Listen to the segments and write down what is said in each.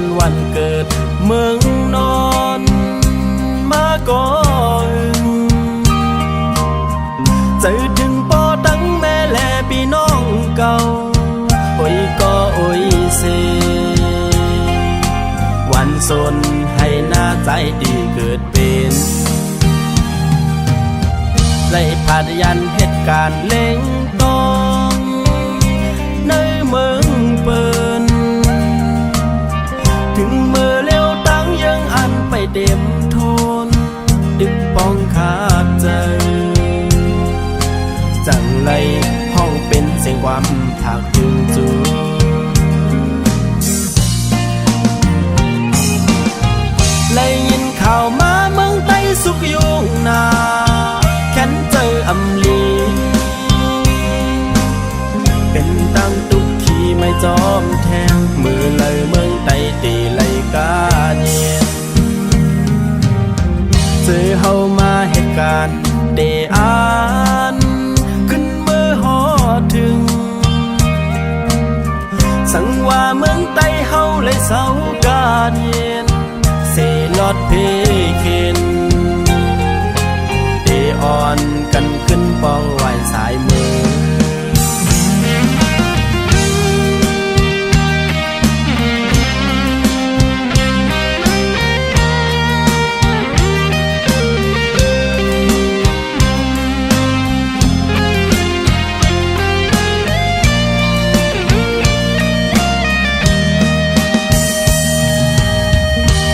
นวันเกิดเมืองนอนมาก่อนเจอถึงปอตั้งแม่แลพี่น้องเก่าโอ้ยก็โอ้ยเซวันสนให้หน้าใจดีเกิดเป็นไล่ผ่านยันเหตุการณ์เล่งตองในเมืองเปินถึงเมื่อเลี้ยวตั้งยังอันไปเต็มโทนดึกป้องขาดใจจังไรห้องเป็นเสียงความผักถึงจูเลยยินข่าวมาเมืองใต้สุกยุงนาแค้นเจออำลีเป็นตั้งตุกขี่ไม่จอมแทงมือเลยเมืองใต้ตีเลยกาเนียเจอเฮามาเหตุการณ์เดอานขึ้นเมื่อหอถึงสังว่าเมืองใต้เฮาเลยเศร้ากาเนียเสลอดเพเคนเดออนกันขึ้นป้องไหวสายมือ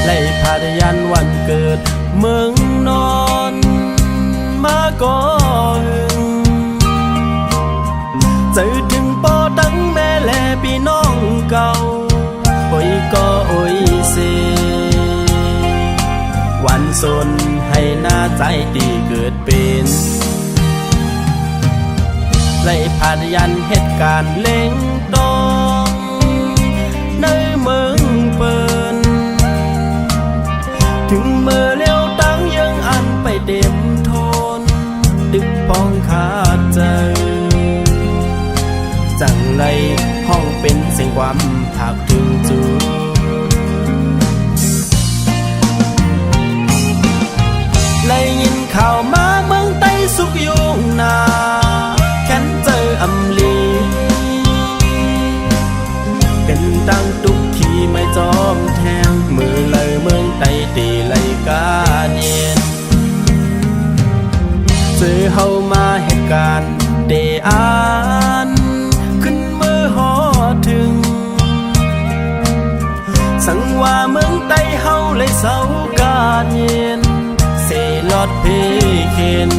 ไล่ผ่านยันวันเกิดเมืองนอนมาก่อนเจอถึงปอตั้งแม่แลพี่น้องเก่าโอ้ยก็โอ้ยเซวันสนให้หน้าใจดีเกิดเป็นไล่ผ่านยันเหตุการณ์เล่งตองในเมืองเปินถึงเมื่อเลี้ยวตั้งยังอันไปเต็มโทนดึกป้องขาดใจจังไรห้องเป็นเสียงความผักถึงจูเลยยินข่าวมาเมืองใต้สุกยุงนาแค้นเจออำลีเป็นตั้งตุกขี่ไม่จอมแทงมือเลยเมืองใต้ตีเลยกาเนียนเจอเฮามาเหตุการณ์เดอานขึ้นเมื่อหอถึงสังว่าเมืองใต้เฮาเลยเศร้ากาเนียนเสลอดเพเคน